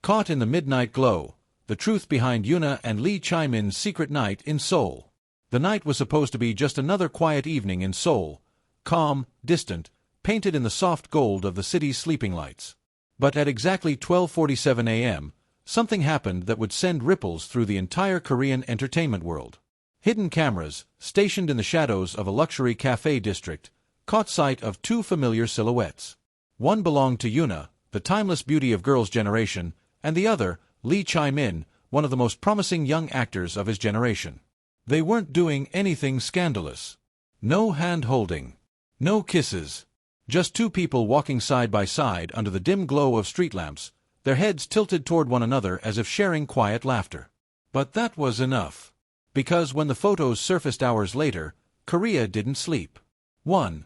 Caught in the midnight glow, the truth behind Yoona and Lee Chae-min's secret night in Seoul. The night was supposed to be just another quiet evening in Seoul, calm, distant, painted in the soft gold of the city's sleeping lights. But at exactly 12:47 a.m., something happened that would send ripples through the entire Korean entertainment world. Hidden cameras, stationed in the shadows of a luxury cafe district, caught sight of two familiar silhouettes. One belonged to Yoona, the timeless beauty of girls' generation, and the other, Lee Chae-min, one of the most promising young actors of his generation. They weren't doing anything scandalous. No hand-holding. No kisses. Just two people walking side by side under the dim glow of street lamps, their heads tilted toward one another as if sharing quiet laughter. But that was enough. Because when the photos surfaced hours later, Korea didn't sleep. 1.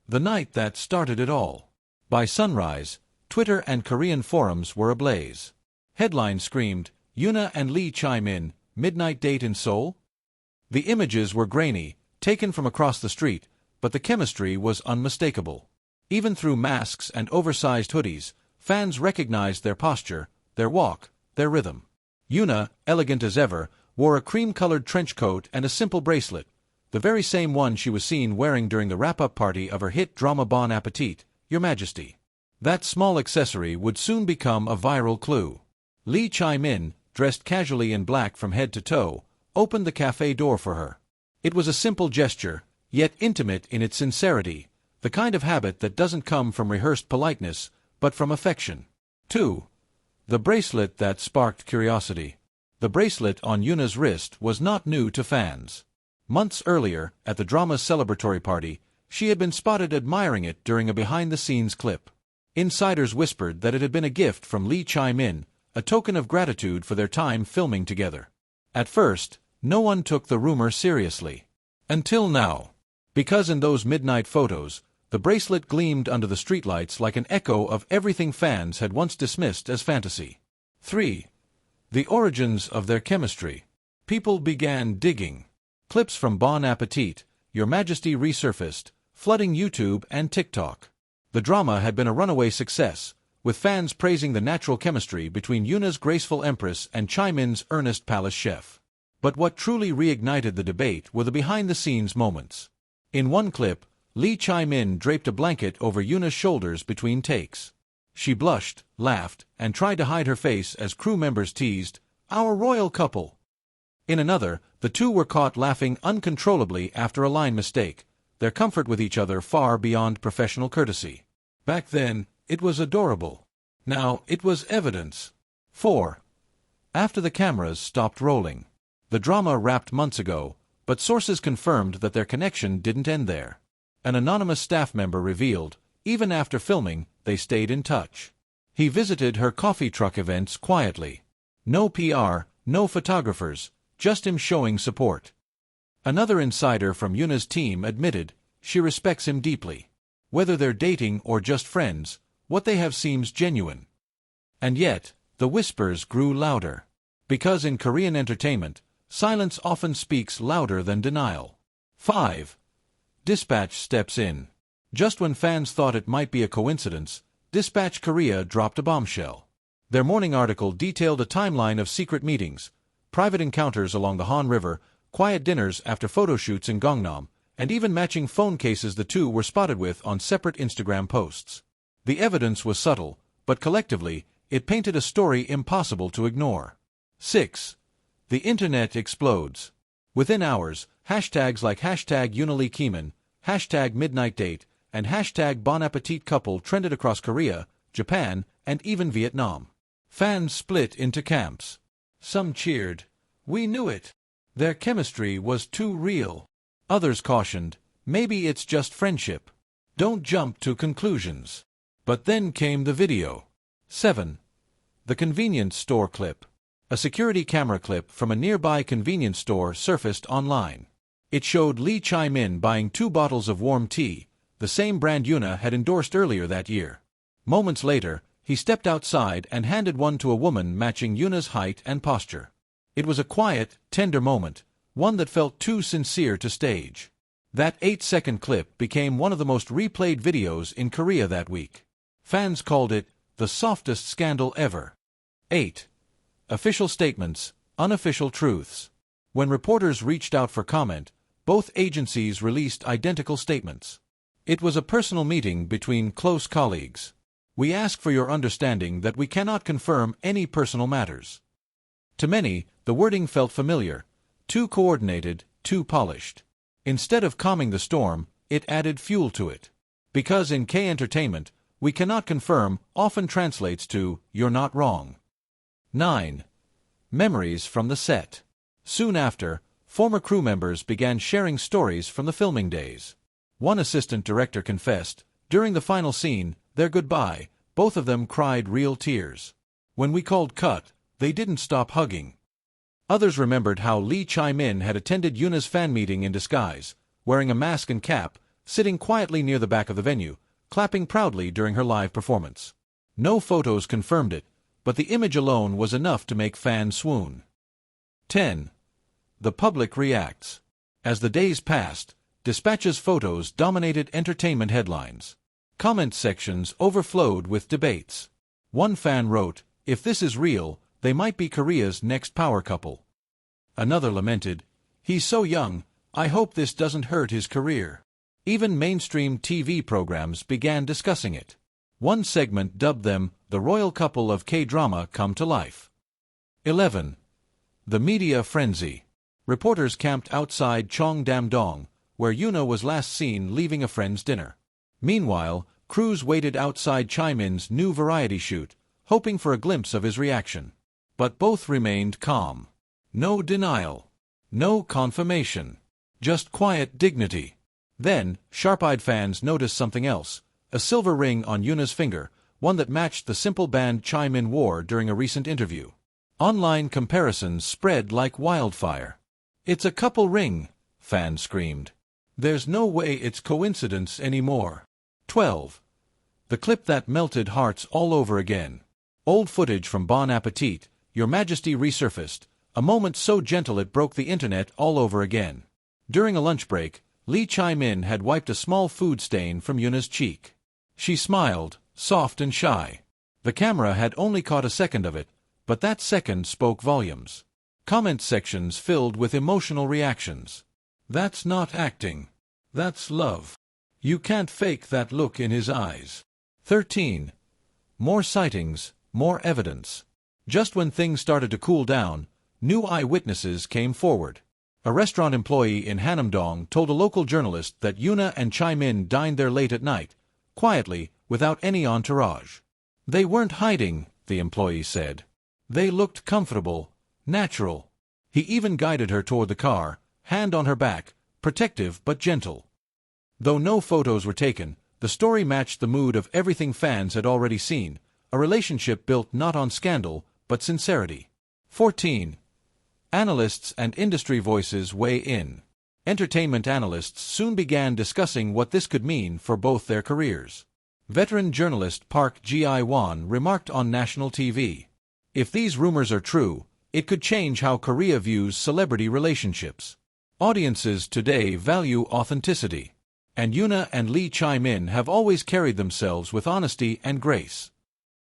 The night that started it all. By sunrise, Twitter and Korean forums were ablaze. Headlines screamed, "Yoona and Lee Chae-min, midnight date in Seoul?" The images were grainy, taken from across the street, but the chemistry was unmistakable. Even through masks and oversized hoodies, fans recognized their posture, their walk, their rhythm. Yoona, elegant as ever, wore a cream-colored trench coat and a simple bracelet, the very same one she was seen wearing during the wrap-up party of her hit drama Bon Appetit, Your Majesty. That small accessory would soon become a viral clue. Lee Chae-min, dressed casually in black from head to toe, opened the cafe door for her. It was a simple gesture, yet intimate in its sincerity, the kind of habit that doesn't come from rehearsed politeness, but from affection. 2. The bracelet that sparked curiosity. The bracelet on Yoona's wrist was not new to fans. Months earlier, at the drama's celebratory party, she had been spotted admiring it during a behind-the-scenes clip. Insiders whispered that it had been a gift from Lee Chae-min, a token of gratitude for their time filming together. At first, no one took the rumor seriously. Until now. Because in those midnight photos, the bracelet gleamed under the streetlights like an echo of everything fans had once dismissed as fantasy. 3. The origins of their chemistry. People began digging. Clips from Bon Appetit, Your Majesty resurfaced, flooding YouTube and TikTok. The drama had been a runaway success, with fans praising the natural chemistry between Yoona's graceful empress and Chae-min's earnest palace chef. But what truly reignited the debate were the behind-the-scenes moments. In one clip, Lee Chae-min draped a blanket over Yoona's shoulders between takes. She blushed, laughed, and tried to hide her face as crew members teased, "Our royal couple." In another, the two were caught laughing uncontrollably after a line mistake, their comfort with each other far beyond professional courtesy. Back then, it was adorable. Now, it was evidence. 4. After the cameras stopped rolling. The drama wrapped months ago, but sources confirmed that their connection didn't end there. An anonymous staff member revealed, even after filming, they stayed in touch. He visited her coffee truck events quietly. No PR, no photographers, just him showing support. Another insider from Yoona's team admitted she respects him deeply. Whether they're dating or just friends, what they have seems genuine. And yet, the whispers grew louder. Because in Korean entertainment, silence often speaks louder than denial. 5. Dispatch steps in. Just when fans thought it might be a coincidence, Dispatch Korea dropped a bombshell. Their morning article detailed a timeline of secret meetings, private encounters along the Han River, quiet dinners after photo shoots in Gangnam, and even matching phone cases the two were spotted with on separate Instagram posts. The evidence was subtle, but collectively, it painted a story impossible to ignore. 6. The internet explodes. Within hours, hashtags like #YoonaLeeChae-min, #MidnightDate, and #BonAppetitCouple trended across Korea, Japan, and even Vietnam. Fans split into camps. Some cheered, "We knew it. Their chemistry was too real." Others cautioned, "Maybe it's just friendship. Don't jump to conclusions." But then came the video. 7. The convenience store clip. A security camera clip from a nearby convenience store surfaced online. It showed Lee Chae-min buying 2 bottles of warm tea, the same brand Yoona had endorsed earlier that year. Moments later, he stepped outside and handed one to a woman matching Yoona's height and posture. It was a quiet, tender moment, one that felt too sincere to stage. That 8-second clip became one of the most replayed videos in Korea that week. Fans called it the softest scandal ever. 8. Official statements, unofficial truths. When reporters reached out for comment, both agencies released identical statements. It was a personal meeting between close colleagues. We ask for your understanding that we cannot confirm any personal matters. To many, the wording felt familiar, too coordinated, too polished. Instead of calming the storm, it added fuel to it. Because in K Entertainment, we cannot confirm often translates to, you're not wrong. 9. Memories from the set. Soon after, former crew members began sharing stories from the filming days. One assistant director confessed, during the final scene, their goodbye, both of them cried real tears. When we called cut, they didn't stop hugging. Others remembered how Chae-min had attended Yoona's fan meeting in disguise, wearing a mask and cap, sitting quietly near the back of the venue, clapping proudly during her live performance. No photos confirmed it, but the image alone was enough to make fans swoon. 10. The public reacts. As the days passed, Dispatch's photos dominated entertainment headlines. Comment sections overflowed with debates. One fan wrote, "If this is real, they might be Korea's next power couple." Another lamented, "He's so young, I hope this doesn't hurt his career." Even mainstream TV programs began discussing it. One segment dubbed them the royal couple of Kdrama come to life. 11. The media frenzy. Reporters camped outside Cheongdam-dong, where Yoona was last seen leaving a friend's dinner. Meanwhile, crews waited outside Chae-min's new variety shoot, hoping for a glimpse of his reaction. But both remained calm. No denial. No confirmation. Just quiet dignity. Then, sharp-eyed fans noticed something else, a silver ring on Yoona's finger, one that matched the simple band Chae-min wore during a recent interview. Online comparisons spread like wildfire. "It's a couple ring," fans screamed. "There's no way it's coincidence anymore." 12. The clip that melted hearts all over again. Old footage from Bon Appetit, Your Majesty resurfaced, a moment so gentle it broke the internet all over again. During a lunch break, Chae-min had wiped a small food stain from Yoona's cheek. She smiled, soft and shy. The camera had only caught a second of it, but that second spoke volumes. Comment sections filled with emotional reactions. "That's not acting. That's love. You can't fake that look in his eyes." 13. More sightings, more evidence. Just when things started to cool down, new eyewitnesses came forward. A restaurant employee in Hanam-dong told a local journalist that Yoona and Chae-min dined there late at night, quietly, without any entourage. "They weren't hiding," the employee said. "They looked comfortable, natural." He even guided her toward the car, hand on her back, protective but gentle. Though no photos were taken, the story matched the mood of everything fans had already seen, a relationship built not on scandal, but sincerity. 14. Analysts and industry voices weigh in. Entertainment analysts soon began discussing what this could mean for both their careers. Veteran journalist Park Ji-won remarked on national TV, "If these rumors are true, it could change how Korea views celebrity relationships. Audiences today value authenticity. And Yoona and Chae-min have always carried themselves with honesty and grace."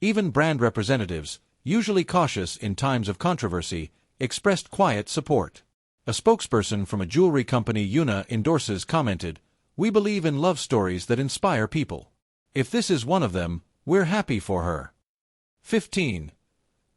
Even brand representatives, usually cautious in times of controversy, expressed quiet support. A spokesperson from a jewelry company Yoona endorses commented, "We believe in love stories that inspire people. If this is one of them, we're happy for her." 15.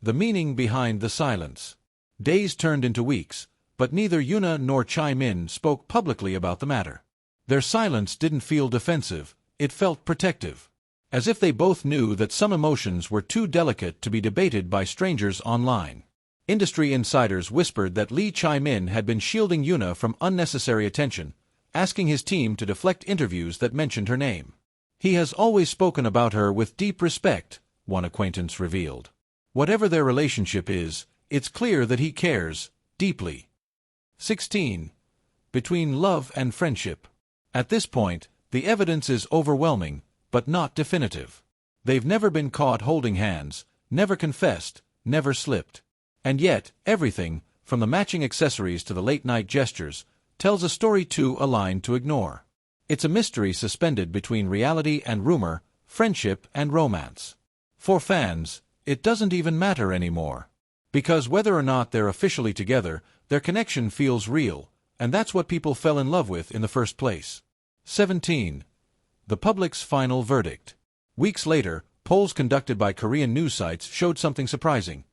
The meaning behind the silence. Days turned into weeks, but neither Yoona nor Chae-min spoke publicly about the matter. Their silence didn't feel defensive, it felt protective. As if they both knew that some emotions were too delicate to be debated by strangers online. Industry insiders whispered that Chae-min had been shielding Yoona from unnecessary attention, asking his team to deflect interviews that mentioned her name. "He has always spoken about her with deep respect," one acquaintance revealed. Whatever their relationship is, it's clear that he cares, deeply. 16. Between love and friendship. At this point, the evidence is overwhelming, but not definitive. They've never been caught holding hands, never confessed, never slipped. And yet, everything, from the matching accessories to the late-night gestures, tells a story too aligned to ignore. It's a mystery suspended between reality and rumor, friendship and romance. For fans, it doesn't even matter anymore. Because whether or not they're officially together, their connection feels real, and that's what people fell in love with in the first place. 17. The public's final verdict. Weeks later, polls conducted by Korean news sites showed something surprising.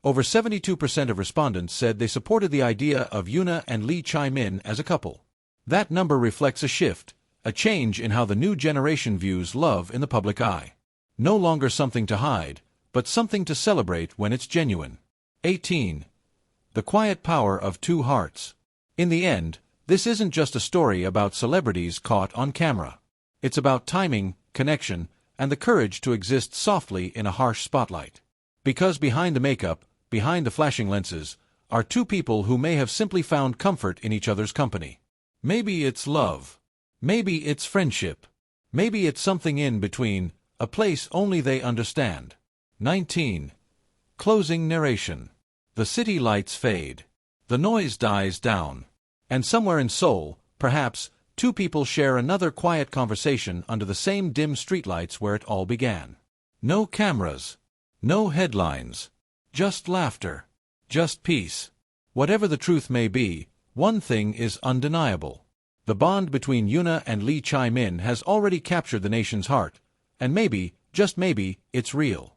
Over 72% of respondents said they supported the idea of Yoona and Lee Chae-min as a couple. That number reflects a shift, a change in how the new generation views love in the public eye. No longer something to hide, but something to celebrate when it's genuine. 18. The quiet power of two hearts. In the end, this isn't just a story about celebrities caught on camera. It's about timing, connection, and the courage to exist softly in a harsh spotlight. Because behind the makeup, behind the flashing lenses, are two people who may have simply found comfort in each other's company. Maybe it's love. Maybe it's friendship. Maybe it's something in between, a place only they understand. 19. Closing narration. The city lights fade. The noise dies down. And somewhere in Seoul, perhaps, two people share another quiet conversation under the same dim streetlights where it all began. No cameras. No headlines. Just laughter. Just peace. Whatever the truth may be, one thing is undeniable. The bond between Yoona and Lee Chae-min has already captured the nation's heart, and maybe, just maybe, it's real.